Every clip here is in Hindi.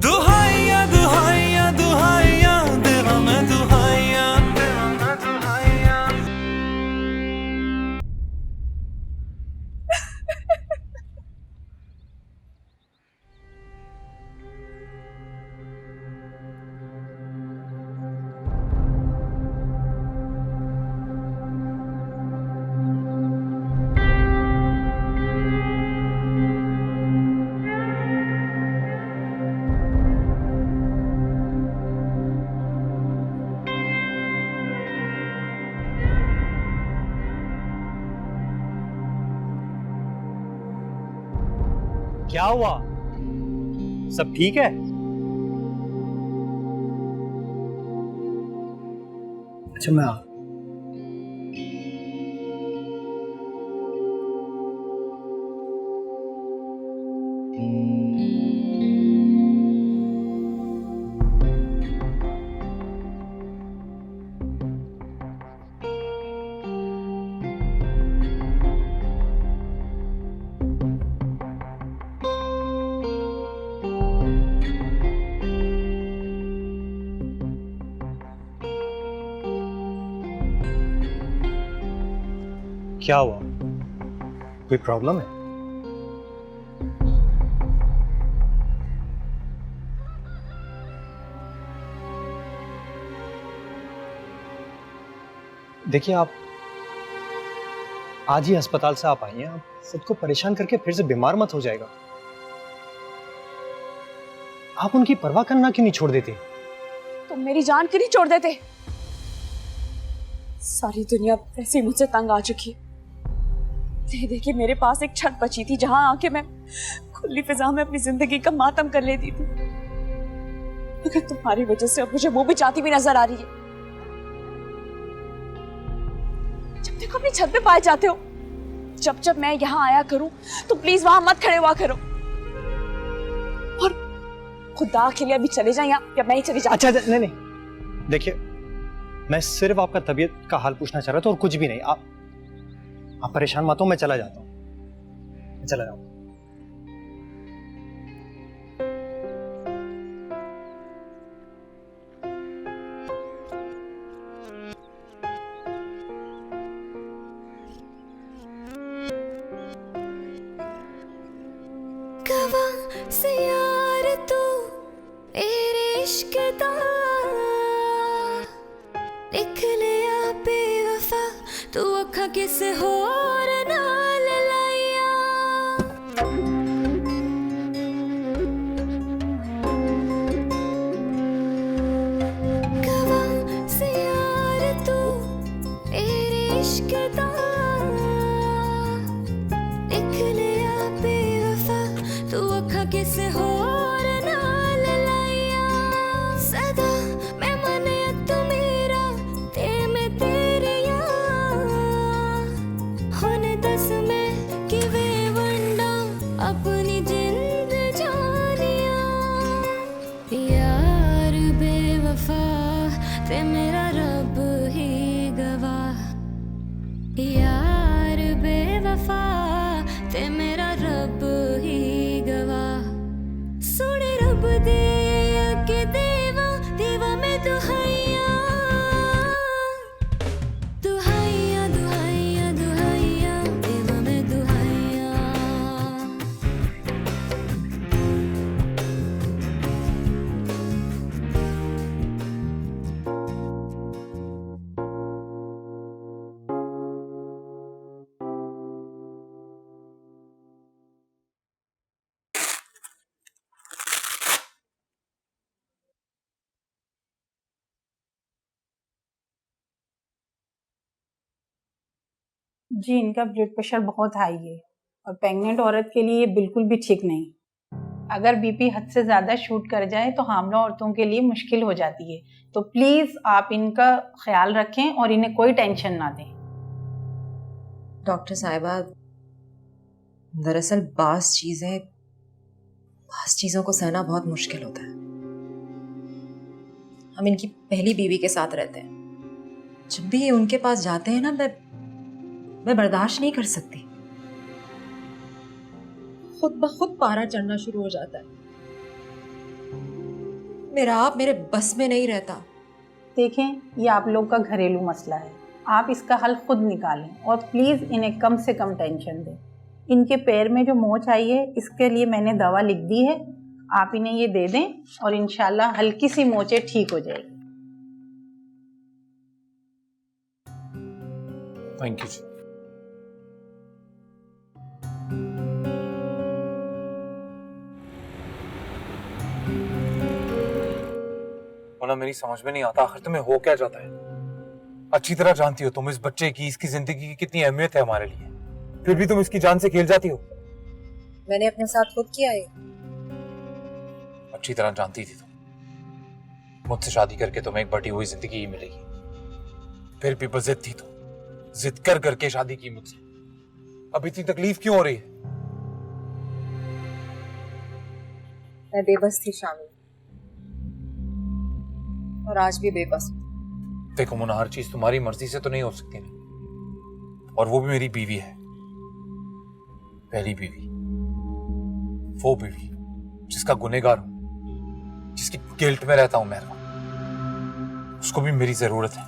दुहाइया दुहाइया दुहाइया दे हमें दुहाइया। क्या हुआ? सब ठीक है? अच्छा मैं क्या हुआ? कोई प्रॉब्लम है? देखिए आप आज ही अस्पताल से आप आई हैं, आप खुद को परेशान करके फिर से बीमार मत हो जाएगा। आप उनकी परवाह करना क्यों नहीं छोड़ देते? तुम मेरी जान क्यों नहीं छोड़ देते? सारी दुनिया वैसे ही मुझसे तंग आ चुकी है। देखिए मेरे पास एक छत बची थी जहां आके मैं खुली फिजा में अपनी जिंदगी का मातम कर लेती थी, मगर तुम्हारी वजह से अब मुझे वो भी चाहती भी नजर आ रही है। जब देखो अपनी छत पे पाए जाते हो, जब जब मैं यहाँ आया करूं तो प्लीज वहां मत खड़े हुआ करो, और खुदा के लिए अभी चले जाए या मैं ही चली जाऊं। अच्छा नहीं, देखिए मैं सिर्फ आपका तबीयत का हाल पूछना चाह रहा था और कुछ भी नहीं। आप परेशान मत हो, मैं चला जाता हूँ, मैं चला जाऊँ। किसे होर नाल लाइया गवा से यार तू तेरे इश्क दा लिख लिया बेवफा तू अखा किसे होर नाल लाइया सदा मैं मने तू मेरा ते मैं तेरे दस में कि वे वंडा अपनी जिंद जानिया यार बेवफा ते मेरा रब ही गवाह यार बेवफा ते मेरा रब ही गवाह सुने रब दे के देवा देवा में दुहाइया जी इनका ब्लड प्रेशर बहुत हाई है और प्रेग्नेंट औरत के लिए बिल्कुल भी ठीक नहीं। अगर बीपी हद से ज़्यादा शूट कर जाए तो हामला औरतों के लिए मुश्किल हो जाती है, तो प्लीज़ आप इनका ख्याल रखें और इन्हें कोई टेंशन ना दें। डॉक्टर साहिबा, दरअसल बास चीज़ों को सहना बहुत मुश्किल होता है। हम इनकी पहली बीवी के साथ रहते हैं, जब भी ये उनके पास जाते हैं ना मैं बर्दाश्त नहीं कर सकती, खुद ब खुद पारा चढ़ना शुरू हो जाता है। मेरा आप मेरे बस में नहीं रहता। देखें, ये आप लोग का घरेलू मसला है, आप इसका हल खुद निकालें और प्लीज़ इन्हें कम से कम टेंशन दें। इनके पैर में जो मोच आई है इसके लिए मैंने दवा लिख दी है, आप इन्हें ये दे दें और इंशाल्लाह हल्की सी मोचें ठीक हो जाएगी। थैंक यू जी। मोना, मेरी समझ में नहीं आता आखिर तुम्हें हो क्या जाता है। अच्छी तरह जानती हो तुम इस बच्चे की, इसकी जिंदगी की कितनी अहमियत है हमारे लिए, फिर भी तुम इसकी जान से खेल जाती हो। मैंने अपने साथ खुद किया है। अच्छी तरह जानती थी तुम मुझसे शादी करके तुम्हें एक बटी हुई जिंदगी ही मिलेगी, फिर भी बस जिद थी तुम, जिद कर करके शादी की मुझसे। अब इतनी तकलीफ क्यों हो रही है? मैं बेबस थी शामिल, और आज भी बेबस हूं। देखो मोना, हर चीज तुम्हारी मर्जी से तो नहीं हो सकती ना, और वो भी मेरी बीवी है, पहली बीवी, वो बीवी जिसका गुनहगार हूं, जिसकी गिल्ट में रहता हूं मैं, उसको भी मेरी जरूरत है।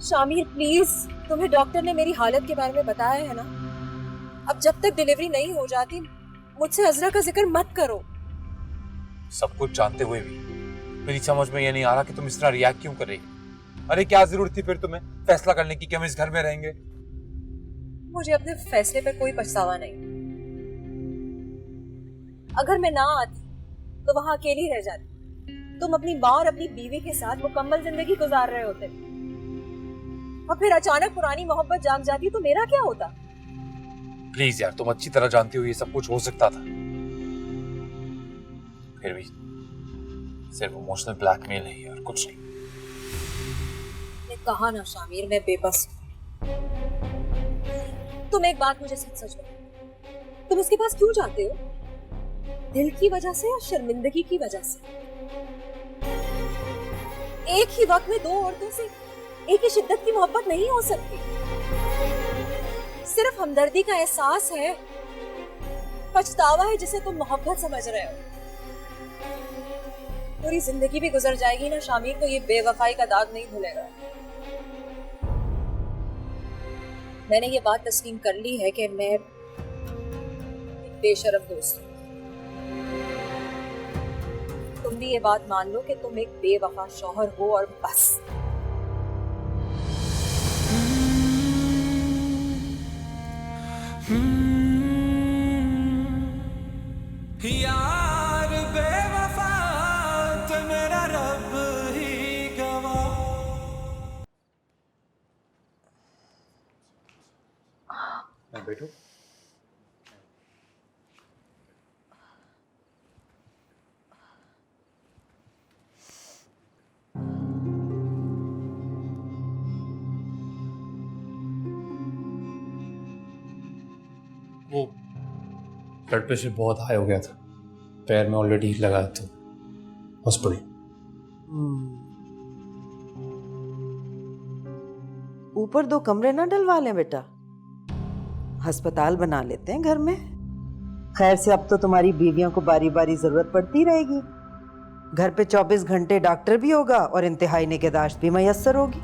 शामिर प्लीज, तुम्हें डॉक्टर ने मेरी हालत के बारे में बताया है ना। अब जब तक डिलीवरी नहीं हो जाती मुझसे अजरा का जिक्र मत करो। सब कुछ जानते हुए भी मेरी समझ में ये नहीं आ रहा कि तुम इस तरह रिएक्ट क्यों कर रही हो। अरे क्या जरूरत थी फिर तुम्हें फैसला करने की कि हम इस घर में रहेंगे? मुझे अपने फैसले पे कोई पछतावा नहीं। अगर मैं ना आती तो वहां अकेली रह जाती, तुम अपनी माँ और अपनी बीवी के साथ मुकम्मल जिंदगी गुजार रहे होते, और फिर अचानक पुरानी मोहब्बत जाग जाती तो मेरा क्या होता? प्लीज यार, तुम अच्छी तरह जानती हो ये सब कुछ हो सकता था, फिर भी सिर्फ इमोशनल ब्लैकमेल है और कुछ नहीं। मैं कहा ना शामिर, मैं बेबस हूं। तुम एक बात मुझे सच सच बताओ, तुम इसके पास क्यों जाते हो? दिल की वजह से या शर्मिंदगी की वजह से? एक ही वक्त में दो औरतों से एक ही शिद्दत की मोहब्बत नहीं हो सकती। सिर्फ हमदर्दी का एहसास है, पछतावा है जिसे तुम मोहब्बत समझ रहे हो। पूरी जिंदगी भी गुजर जाएगी ना शामिर, तो ये बेवफाई का दाग नहीं धुलेगा। मैंने ये बात तस्लीम कर ली है कि मैं बेशरम दोस्त हूं। तुम भी ये बात मान लो कि तुम एक बेवफा शौहर हो और बस। यार बेवफा तो मेरा रब ही गवाह। बैठो। वो ब्लड प्रेशर बहुत हाई हो गया था, पैर में ऑलरेडी लगाया था हॉस्पिटल। ऊपर 2 कमरे ना डलवा लें बेटा, अस्पताल बना लेते हैं घर में। खैर से अब तो तुम्हारी बीवियों को बारी बारी जरूरत पड़ती रहेगी। घर पे 24 घंटे डॉक्टर भी होगा और इंतहाई निगहदाश्त भी मयस्सर होगी।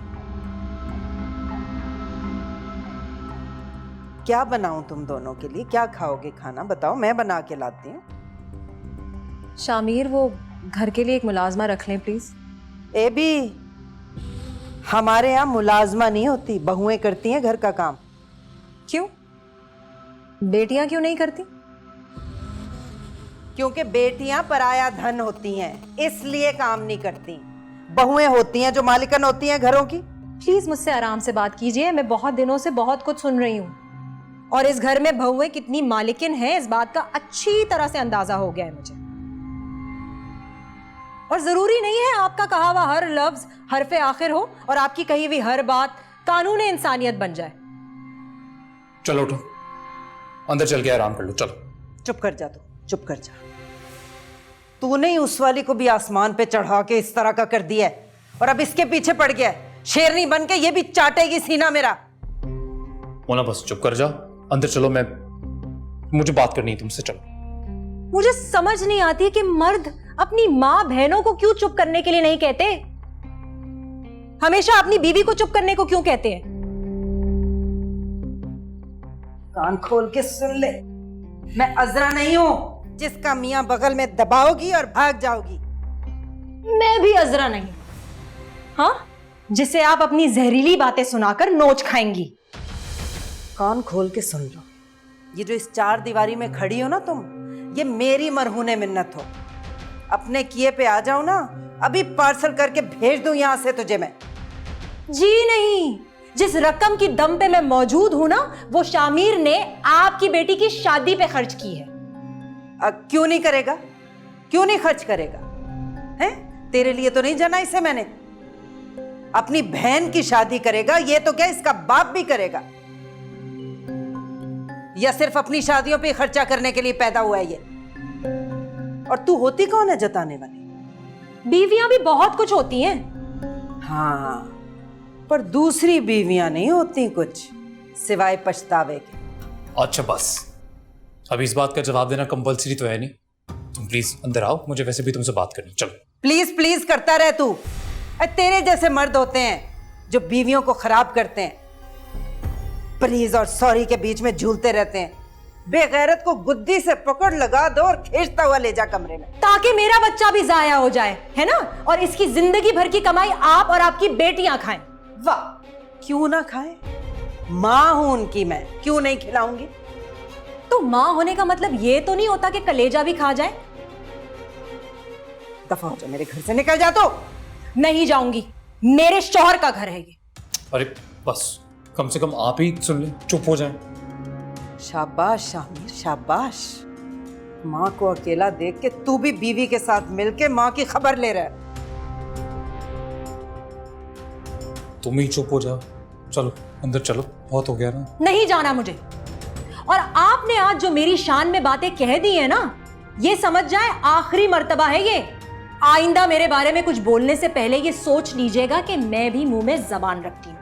क्या बनाऊं तुम दोनों के लिए? क्या खाओगे खाना बताओ, मैं बना के लाती हूँ। शामिर, वो घर के लिए एक मुलाजमा रख लें प्लीज। ए भी, हमारे यहाँ मुलाजमा नहीं होती, बहुएं करती हैं घर का काम। क्यों? बेटियां क्यों नहीं करती? क्योंकि बेटियां पराया धन होती हैं, इसलिए काम नहीं करती। बहुएं होती हैं जो मालिकन होती हैं घरों की। प्लीज मुझसे आराम से बात कीजिए, मैं बहुत दिनों से बहुत कुछ सुन रही हूँ, और इस घर में बहुएं कितनी मालिकिन हैं इस बात का अच्छी तरह से अंदाजा हो गया है मुझे। और जरूरी नहीं है आपका कहा हुआ हर लफ्ज हरफे आखिर हो और आपकी कही हुई हर बात कानून इंसानियत बन जाए। चलो उठो, अंदर चल के आराम कर लो, चलो। चुप कर जा, तू चुप कर जा। तूने ही उस वाली को भी आसमान पे चढ़ा के इस तरह का कर दिया है, और अब इसके पीछे पड़ गया है। शेरनी बन के ये भी चाटेगी सीना मेरा। मोना बस चुप कर जा, अंदर चलो, मुझे बात करनी है तुमसे, चलो। मुझे समझ नहीं आती कि मर्द अपनी माँ बहनों को क्यों चुप करने के लिए नहीं कहते, हमेशा अपनी बीवी को चुप करने को क्यों कहते हैं। कान खोल के सुन ले, मैं अजरा नहीं हूं जिसका मियां बगल में दबाओगी और भाग जाओगी। मैं भी अजरा नहीं, हाँ, जिसे आप अपनी जहरीली बातें सुनाकर नोच खाएंगी। कान खोल के सुन लो, ये जो इस चार दीवारी में खड़ी हो ना तुम, ये मेरी मरहूने मिन्नत हो। अपने किए पे आ जाओ ना, अभी पार्सल करके भेज दूं यहां से तुझे मैं। जी नहीं, जिस रकम की दम पे मैं मौजूद हूं ना, वो शामिर ने आपकी बेटी की शादी पे खर्च की है। क्यों नहीं करेगा, क्यों नहीं खर्च करेगा? हैं? तेरे लिए तो नहीं जाना इसे मैंने। अपनी बहन की शादी करेगा, ये तो क्या इसका बाप भी करेगा? या सिर्फ अपनी शादियों पे खर्चा करने के लिए पैदा हुआ है ये? और तू होती कौन है जताने वाली? बीवियां भी बहुत कुछ होती हैं। हाँ, पर दूसरी बीवियां नहीं होती कुछ, सिवाय पछतावे के। अच्छा बस, अब इस बात का जवाब देना कंपलसरी तो है नहीं। तुम प्लीज अंदर आओ, मुझे वैसे भी तुमसे बात करनी। चलो। प्लीज प्लीज करता रह तू। तेरे जैसे मर्द होते हैं जो बीवियों को खराब करते हैं, प्लीज और सॉरी के बीच में झूलते रहते हैं। बेगैरत को गुद्दी से पकड़ लगा दो और खींचता हुआ ले जा कमरे में, ताकि मेरा बच्चा भी जाया हो जाए, है ना? और इसकी जिंदगी भर की कमाई आप और आपकी बेटियां खाएं। वाह, क्यों ना खाए? माँ हूं उनकी मैं, क्यों नहीं खिलाऊंगी? तो माँ होने का मतलब ये तो नहीं होता कि कलेजा भी खा जाए। दफा हो जा, मेरे घर से निकल जा। तो नहीं जाऊंगी, मेरे शौहर का घर है ये। अरे बस, कम से कम आप ही सुन ले, चुप हो जाए। शाबाश शामिर, शाबाश। माँ को अकेला देख के तू भी बीवी के साथ मिलके माँ की खबर ले रहा है। तुम ही चुप हो जाओ। चलो अंदर चलो, बहुत हो गया ना। नहीं जाना मुझे। और आपने आज जो मेरी शान में बातें कह दी है ना, ये समझ जाए आखिरी मर्तबा है ये। आइंदा मेरे बारे में कुछ बोलने से पहले ये सोच लीजिएगा कि मैं भी मुंह में जबान रखती हूँ।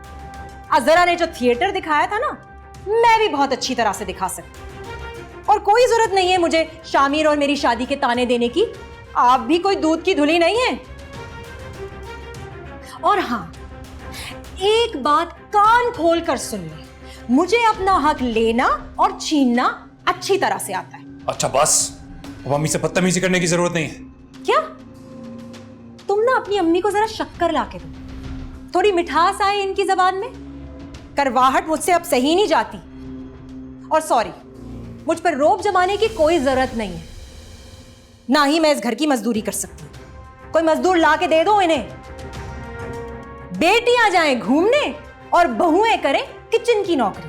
अजरा ने जो थिएटर दिखाया था ना, मैं भी बहुत अच्छी तरह से दिखा सकती। और कोई जरूरत नहीं है मुझे शामिर और मेरी शादी के ताने देने की। आप भी कोई दूध की धुली नहीं है। और हाँ, एक बात कान खोल कर सुन ले, मुझे अपना हक लेना और छीनना अच्छी तरह से आता है। अच्छा बस, अब अम्मी से बदतमीजी करने की जरूरत नहीं है। क्या? तुम ना अपनी अम्मी को जरा शक्कर ला के दो, थोड़ी मिठास आए इनकी जबान में। करवाहट मुझसे अब सही नहीं जाती। और सॉरी, मुझ पर रोब जमाने की कोई जरूरत नहीं है। ना ही मैं इस घर की मजदूरी कर सकती। कोई मजदूर ला के दे दो इन्हें। बेटियां जाएं घूमने और बहुएं करें किचन की नौकरी।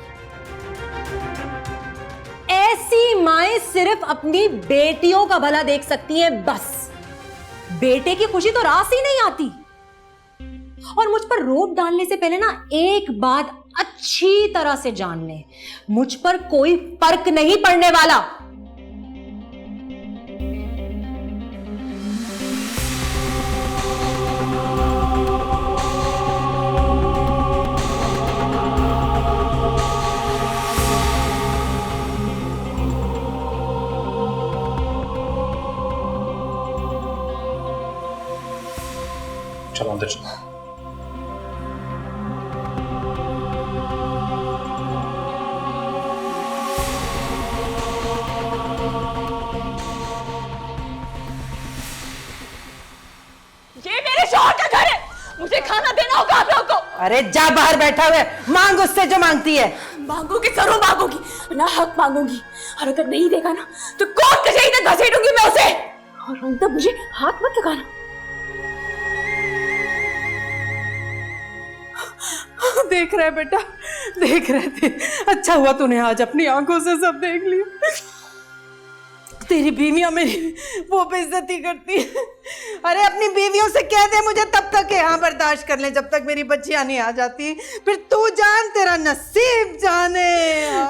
ऐसी माएं सिर्फ अपनी बेटियों का भला देख सकती हैं बस। बेटे की खुशी तो रास ही नहीं आती। और मुझ पर रोब डालने से पहले ना एक बात अच्छी तरह से जान ले, मुझ पर कोई फर्क नहीं पड़ने वाला। चलो अंदर चलो। ये मेरे शौहर का घर है, मुझे खाना देना होगा आप लोगों को। अरे जा बाहर बैठा हुए, मांग उससे जो मांगती है। मांगूंगी, जरूर मांगूंगी, ना हक मांगूंगी। और अगर नहीं देगा ना तो कोर्ट कचहरी तक घसीटूंगी मैं उसे। और उन तक मुझे हाथ मत लगाना। देख रहे बेटा, देख रहे थे। अच्छा हुआ तूने आज अपनी आंखों से सब देख लिया। तेरी बीवियां मेरी वो बेइज्जती करती है। अरे अपनी बीवियों से कह दे मुझे तब तक यहाँ बर्दाश्त कर ले जब तक मेरी बच्चियां नहीं आ जाती। फिर तू जान, तेरा नसीब जाने।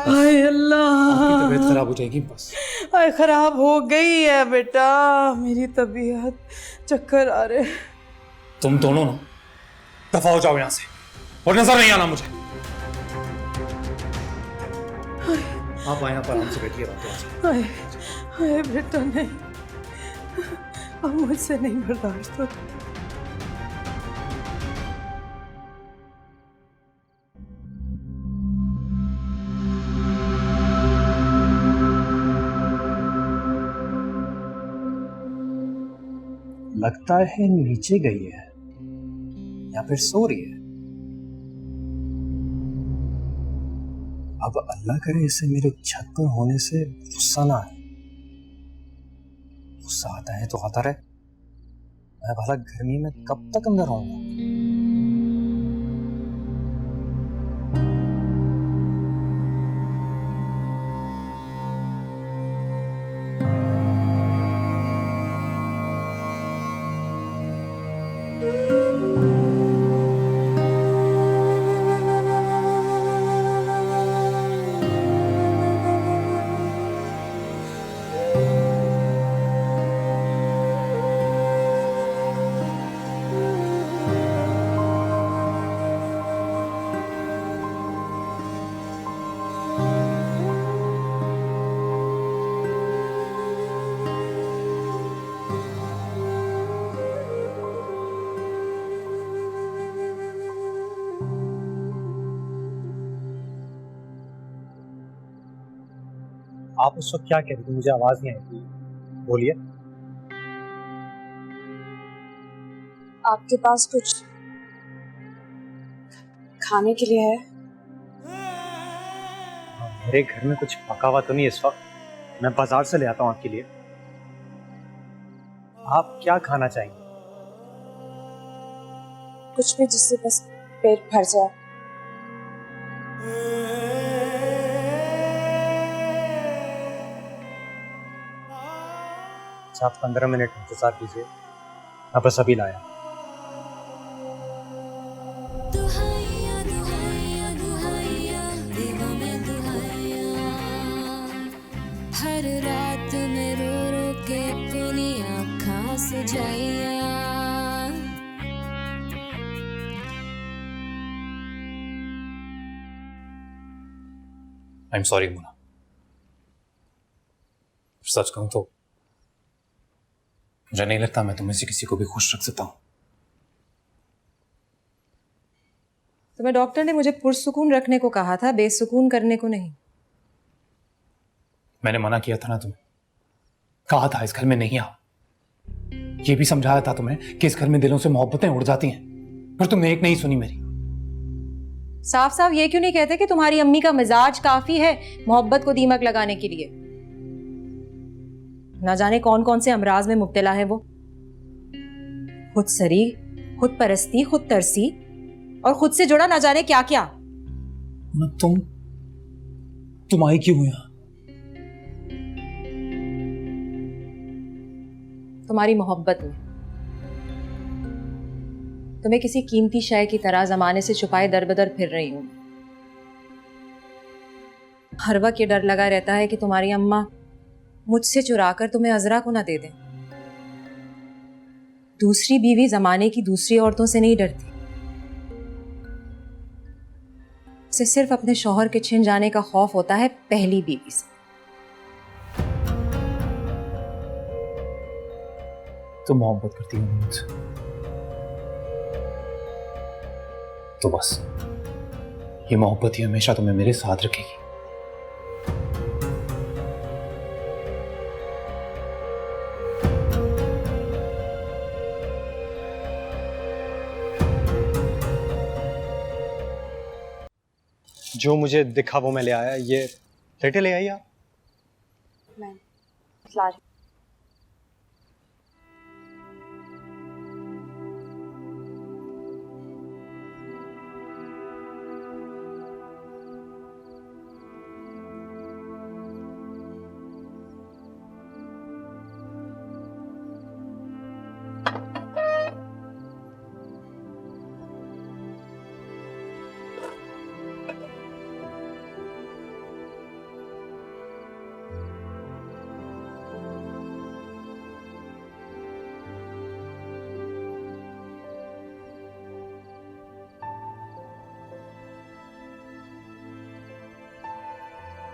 हाय अल्लाह, आपकी तबीयत खराब हो जाएगी बस। हाय खराब हो गई है बेटा मेरी तबीयत, चक्कर आ रहे। तुम दोनों ना दफा हो जाओ यहाँ से और नजर नहीं आना मुझे। आप आए पर आराम से बैठिए। हाय हाय बेटा नहीं, अब मुझसे नहीं बर्दाश्त होता। लगता है नीचे गई है या फिर सो रही है। अब अल्लाह करे इसे मेरे छत पर होने से गुस्सा ना आए। गुस्सा आता है तो आता रहे, मैं भला गर्मी में कब तक अंदर रहूंगा। आप उस वक्त क्या कह रही थी, मुझे आवाज नहीं आई थी, बोलिए। आपके पास कुछ खाने के लिए है? मेरे घर में कुछ पका हुआ तो नहीं इस वक्त, मैं बाजार से ले आता हूँ आपके लिए। आप क्या खाना चाहेंगे? कुछ भी जिससे बस पेट भर जाए। 15 मिनट इंतजार कीजिए, मैं बस अभी लाया। दुहाइया दुहाइया दुहाइया देवा मैं दुहाइया, हर रात में रो रो के अपनी आँखां सजाइया। आई एम सॉरी मुना, सच कहूं तो मुझे नहीं लगता मैं तुम्हें से किसी को भी खुश रख सकता हूं। तुम्हें डॉक्टर ने मुझे पुरसुकून रखने को कहा था, बेसुकून करने को नहीं। मैंने मना किया था ना तुम्हें, कहा था इस घर में नहीं आओ। ये भी समझाया था तुम्हें कि इस घर में दिलों से मोहब्बतें उड़ जाती हैं, पर तुमने एक नहीं सुनी मेरी। साफ साफ ये क्यों नहीं कहते कि तुम्हारी अम्मी का मिजाज काफी है मोहब्बत को दीमक लगाने के लिए? ना जाने कौन कौन से अमराज में मुब्तला है वो। खुद सरी, खुद परस्ती, खुद तरसी और खुद से जुड़ा ना जाने क्या क्या। तुम आई क्यों यहां? तुम्हारी मोहब्बत में। तुम्हें किसी कीमती शय की तरह जमाने से छुपाए दर बदर फिर रही हूं। हर वक्त ये डर लगा रहता है कि तुम्हारी अम्मा मुझसे चुराकर तुम्हें अजरा को ना दे दें। दूसरी बीवी जमाने की दूसरी औरतों से नहीं डरती, उसे सिर्फ अपने शौहर के छिन जाने का खौफ होता है पहली बीवी से। तुम मोहब्बत करती हो मुझसे, तो बस ये मोहब्बत ही हमेशा तुम्हें मेरे साथ रखेगी। जो मुझे दिखा वो मैं ले आया। ये प्लेटें ले आई आप? मैं ला रही।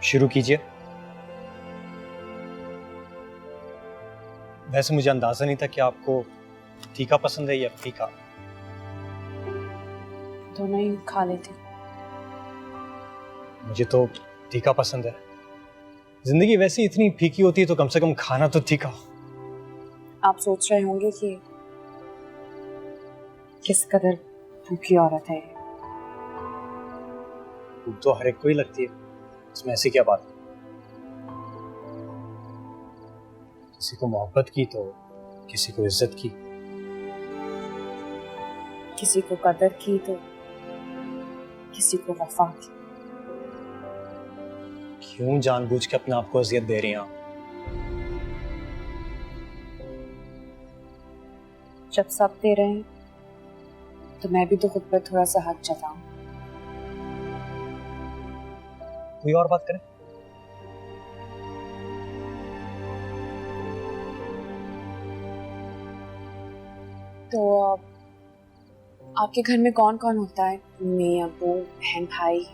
शुरू कीजिए। वैसे मुझे अंदाजा नहीं था कि आपको तीखा पसंद है या फीका। दोनों ही खा लेती। मुझे तो तीखा पसंद है। जिंदगी वैसे ही इतनी फीकी होती है तो कम से कम खाना तो तीखा हो। आप सोच रहे होंगे कि किस कदर भूखी औरत है। भूख तो हर एक को ही लगती है, इसमें ऐसी क्या बात है। किसी को मोहब्बत की तो किसी को इज्जत की, किसी को कदर की तो किसी को वफा की। क्यों जानबूझ के अपने आप को अजियत दे रही हैं आप? जब सब दे रहे हैं तो मैं भी तो खुद पर थोड़ा सा हक जताऊं। कोई और बात करें? तो आपके घर में कौन कौन होता है? मम्मी, अब्बू, बहन, भाई?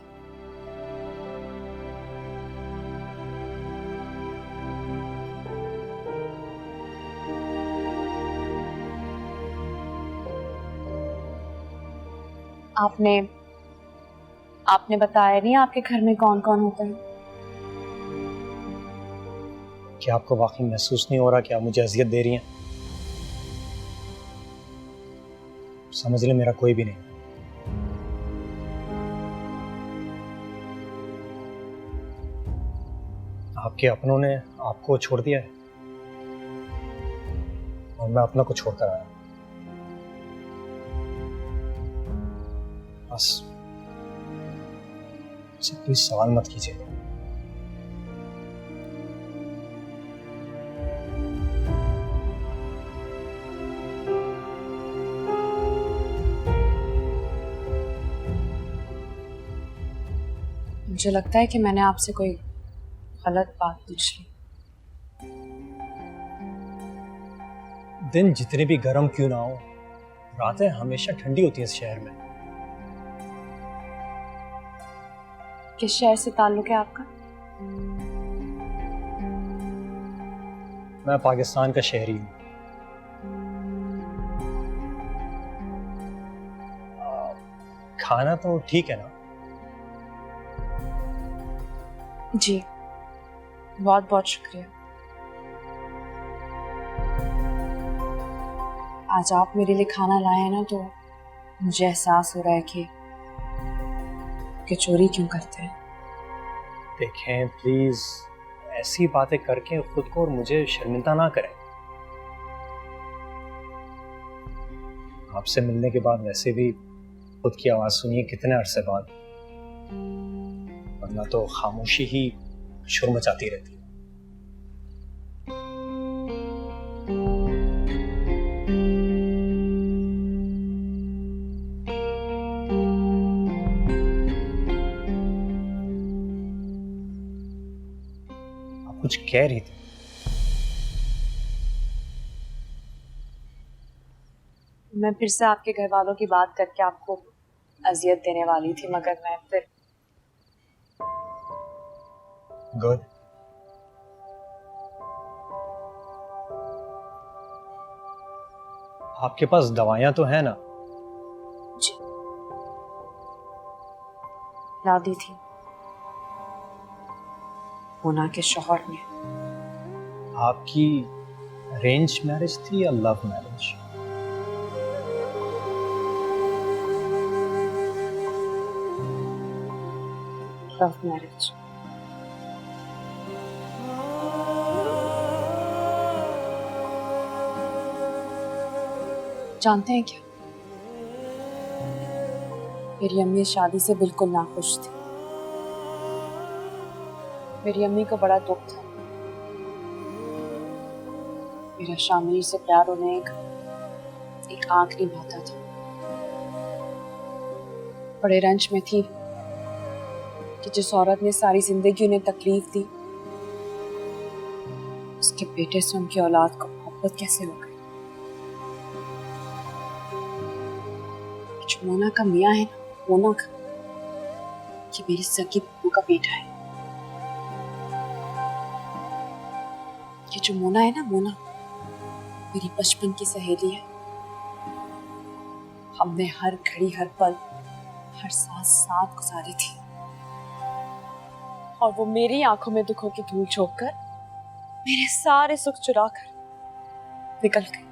आपने बताया नहीं आपके घर में कौन कौन होता है? क्या आपको वाकई महसूस नहीं हो रहा कि आप मुझे अजियत दे रही हैं? समझ ले, मेरा कोई भी नहीं। आपके अपनों ने आपको छोड़ दिया है और मैं अपना को छोड़कर आया। बस प्लीज सवाल मत कीजिए। मुझे लगता है कि मैंने आपसे कोई गलत बात पूछ ली। दिन जितने भी गर्म क्यों ना हो, रातें हमेशा ठंडी होती हैं इस शहर में। किस शहर से ताल्लुक है आपका? मैं पाकिस्तान का शहरी हूँ। खाना तो ठीक है ना? जी, बहुत बहुत शुक्रिया। आज आप मेरे लिए खाना लाए हैं ना, तो मुझे एहसास हो रहा है कि चोरी क्यों करते हैं। देखें प्लीज, ऐसी बातें करके खुद को और मुझे शर्मिंदा ना करें। आपसे मिलने के बाद वैसे भी खुद की आवाज सुनिए कितने अरसे बाद, वरना तो खामोशी ही शोर मचाती रहती है। आप कुछ कह रही थी? मैं फिर से आपके घर वालों की बात करके आपको अजियत देने वाली थी, मगर मैं फिर गुड। आपके पास दवाइयां तो है ना? जी, ला दी थी मोना के शौहर ने। आपकी अरेंज मैरिज थी या लव मैरिज? Love marriage. जानते हैं क्या, मेरी अम्मी इस शादी से बिल्कुल नाखुश थी। मेरी अम्मी को बड़ा दुख था। मेरा शामिर से प्यार उन्हें एक आंख नहीं भाता था। बड़े रंज में थी कि जिस औरत ने सारी जिंदगी उन्हें तकलीफ दी, उसके बेटे से उनकी औलाद को मोहब्बत कैसे हो गई। जो मोना का मियाँ है ना, मोना का, ये मेरी सगी बहू का बेटा है। ये जो मोना है ना, मोना, मेरी बचपन की सहेली है। हमने हर घड़ी, हर पल, हर सांस साथ गुजारी थी, और वो मेरी आंखों में दुखों की धूल झोंक कर मेरे सारे सुख चुरा कर निकल गई।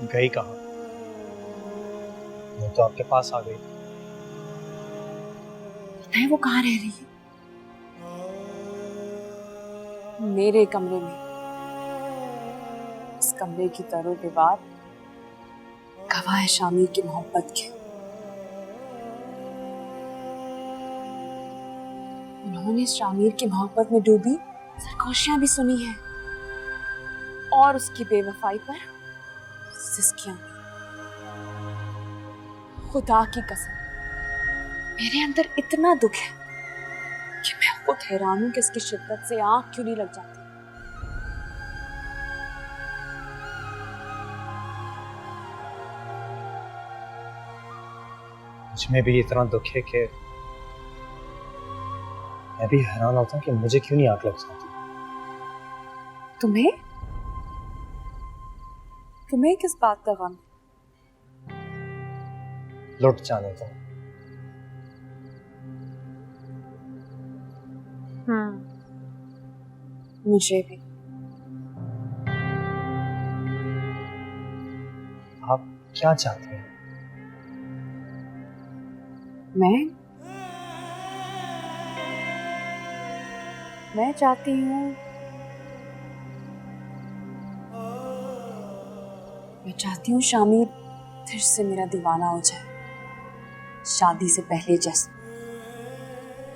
गई कहाँ? वो तो आपके पास आ गई। पता है वो कहाँ रह रही है? मेरे कमरे में। इस कमरे की दरो दीवार गवाह है शामिर की मोहब्बत के। उन्होंने शामिर की मोहब्बत में डूबी सरगोशियां भी सुनी है, और उसकी बेवफाई पर सिसकियां भी। खुदा की कसम, मेरे अंदर इतना दुख है कि मैं खुद हैरान हूं कि इसकी शिद्दत से आंख क्यों नहीं लग जाती। मुझमें भी इतना दुख है कि मैं भी हैरान होता हूँ कि मुझे क्यों नहीं आंख लग जाती। तुम्हें तुम्हें किस बात का गम? लुट जाने दो। मुझे भी। आप क्या चाहते हैं? मैं चाहती हूँ, शामिर फिर से मेरा दीवाना हो जाए, शादी से पहले जैसे।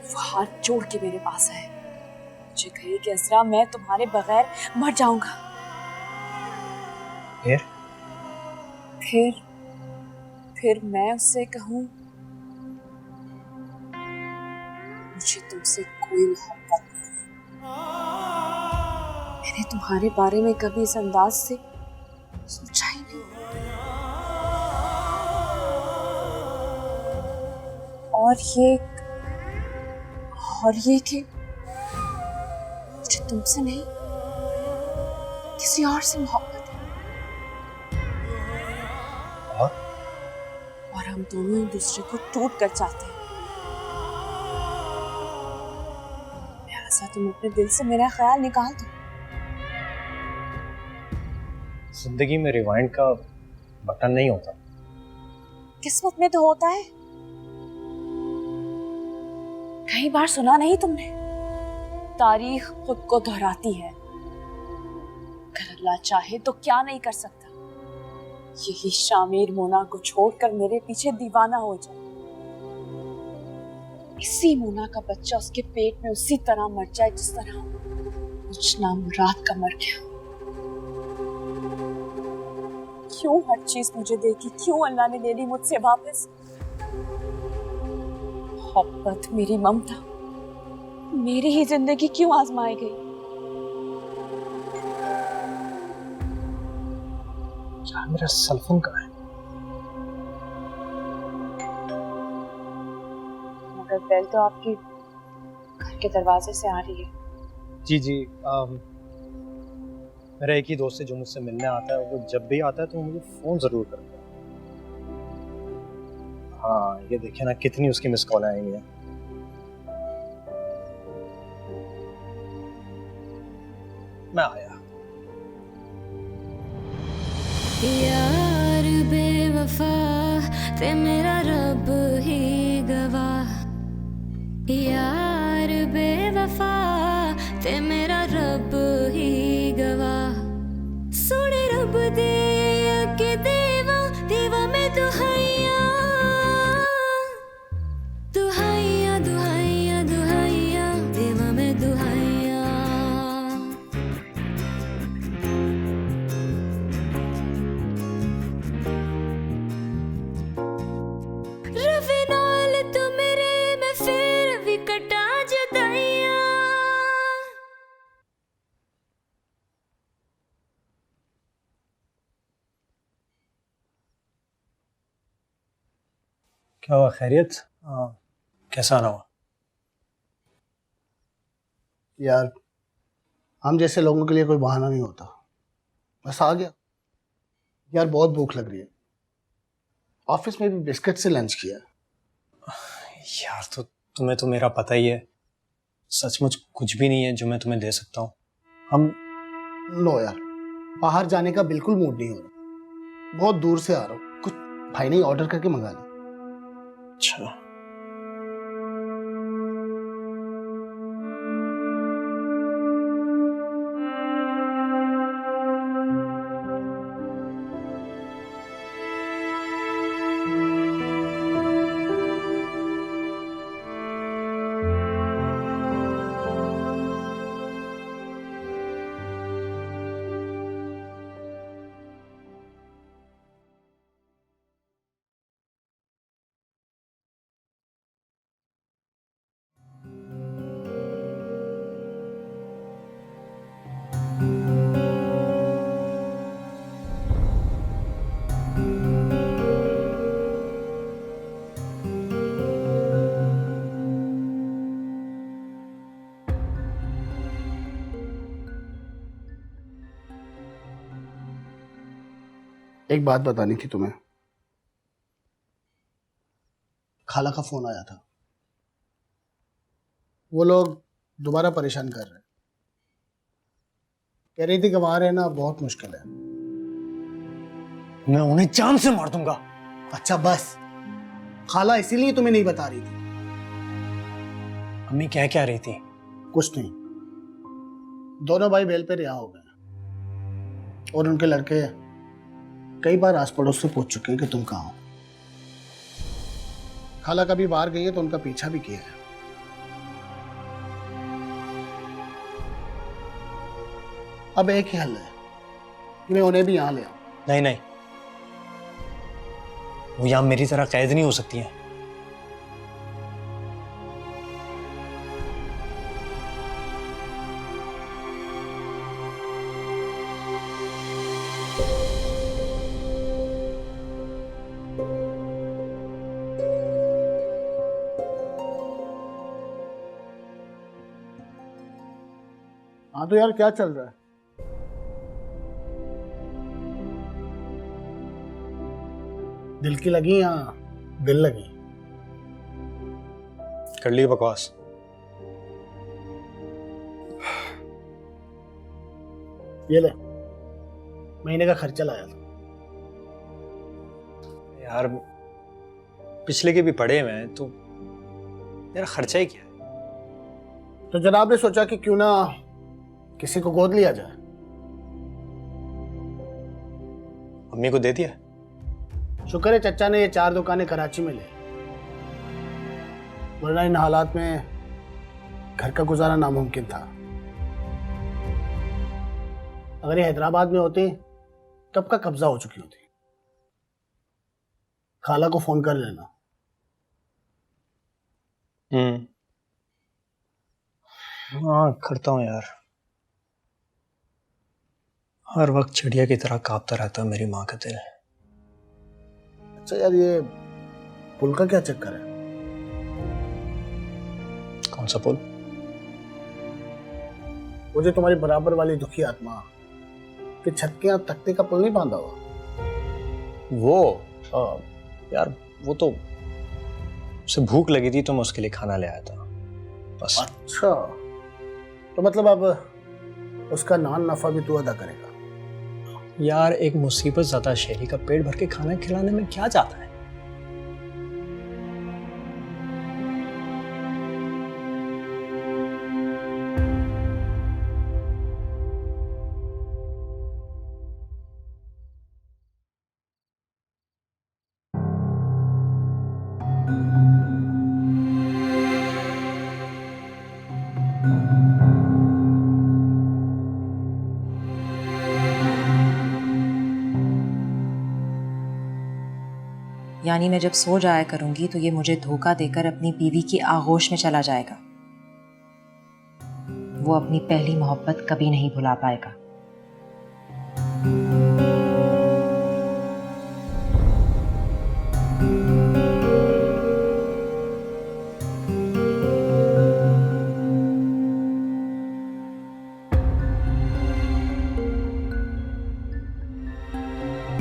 वो हाथ जोड़ के मेरे पास आए, मुझे कहे कि असरा मैं तुम्हारे बगैर मर जाऊंगा। फिर मैं उससे कहूँ मुझे तुमसे कोई मोहब्बत नहीं। मैंने तुम्हारे बारे में कभी इस अंदाज से सोचा ही नहीं। और ये कि मुझे तुमसे नहीं, किसी और से मोहब्बत है। और हम दोनों एक दूसरे को टूट कर चाहते हैं। लिहाजा तुम अपने दिल से मेरा ख्याल निकाल दो। जिंदगी में रिवाइंड का बटन नहीं होता। किस्मत में तो होता है। कई बार सुना नहीं तुमने, तारीख खुद को दोहराती है। अगर अल्लाह चाहे तो क्या नहीं कर सकता। यही शामिर मोना को छोड़कर मेरे पीछे दीवाना हो जाए, इसी मोना का बच्चा उसके पेट में उसी तरह मर जाए जिस तरह मुझ नामुराद का मर गया। क्यों हर चीज मुझे देखी? क्यों अल्लाह ने ले ली मुझसे वापस? मोहब्बत, मेरी ममता, मेरी ही जिंदगी क्यों आजमाई गई? यार मेरा सेलफोन कहाँ है? मगर बेल तो आपकी घर के दरवाजे से आ रही है। जी मेरा एक ही दोस्त है जो मुझसे मिलने आता है। वो जब भी आता है तो मुझे फोन जरूर करता है। हाँ, ये देखिए ना कितनी उसकी मिस कॉल आई है। मैं आया। यार बेवफा ते मेरा रब ही गवाह, यार बेवफा ते मेरा रब ही गवाह। सोने रब दे के देवा देवा में दुहाइया दुहाइया दुहाइया दुहाइया देवा में दुहाइया। रवे नाल तू मेरे में फिर भी कटा जुदाइया। क्या हुआ? खैरियत? कैसा आना हुआ? यार हम जैसे लोगों के लिए कोई बहाना नहीं होता। बस आ गया। यार बहुत भूख लग रही है। ऑफिस में भी बिस्किट से लंच किया। यार तो तुम्हें तो मेरा पता ही है, सचमुच कुछ भी नहीं है जो मैं तुम्हें दे सकता हूँ। हम नो यार, बाहर जाने का बिल्कुल मूड नहीं हो रहा। बहुत दूर से आ रहा हूँ, कुछ भाई ने ऑर्डर करके मंगा लिया। अच्छा, एक बात बतानी थी तुम्हें। खाला का फोन आया था। वो लोग दोबारा परेशान कर रहे हैं। कह रही थी कि वहां रहना बहुत मुश्किल है। मैं उन्हें जान से मार दूंगा। अच्छा बस, खाला इसीलिए तुम्हें नहीं बता रही थी। अम्मी क्या कह रही थी? कुछ नहीं, दोनों भाई बेल पे रिहा हो गए और उनके लड़के कई बार आस पड़ोस से पूछ चुके हैं कि तुम कहाँ हो। खाला कभी बाहर गई है तो उनका पीछा भी किया है। अब एक ही हल है कि मैं उन्हें भी यहां ले आऊं। नहीं नहीं, वो यहां मेरी तरह कैद नहीं हो सकती हैं। हाँ तो यार क्या चल रहा है? दिल की लगी या दिल लगी? कर ली बकवास। ये ले, महीने का खर्चा लाया था। यार पिछले के भी पड़े हुए हैं तो यार खर्चा ही क्या है। तो जनाब ने सोचा कि क्यों ना किसी को गोद लिया जाए। मम्मी को दे दिया? शुक्र है चचा ने ये 4 दुकानें कराची में ले, वरना इन हालात में घर का गुजारा नामुमकिन था। अगर ये हैदराबाद में होती तब का कब्जा हो चुकी होती। खाला को फोन कर लेना। हाँ करता हूँ यार। हर वक्त चिड़िया की तरह कांपता रहता है मेरी माँ का दिल। अच्छा यार, ये पुल का क्या चक्कर है? कौन सा पुल? मुझे तुम्हारी बराबर वाली दुखी आत्मा कि छत के यहाँ तख्ते का पुल नहीं बांधा हुआ। वो यार वो तो उसे भूख लगी थी तो मैं उसके लिए खाना ले आया था बस। अच्छा, तो मतलब अब उसका नान नफा भी तू अदा करेगा? यार एक मुसीबत ज़्यादा शहरी का पेट भर के खाना खिलाने में क्या जाता है। यानी मैं जब सो जाया करूंगी तो ये मुझे धोखा देकर अपनी बीवी की आगोश में चला जाएगा। वो अपनी पहली मोहब्बत कभी नहीं भुला पाएगा।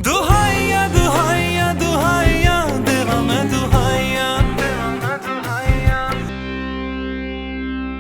दुहा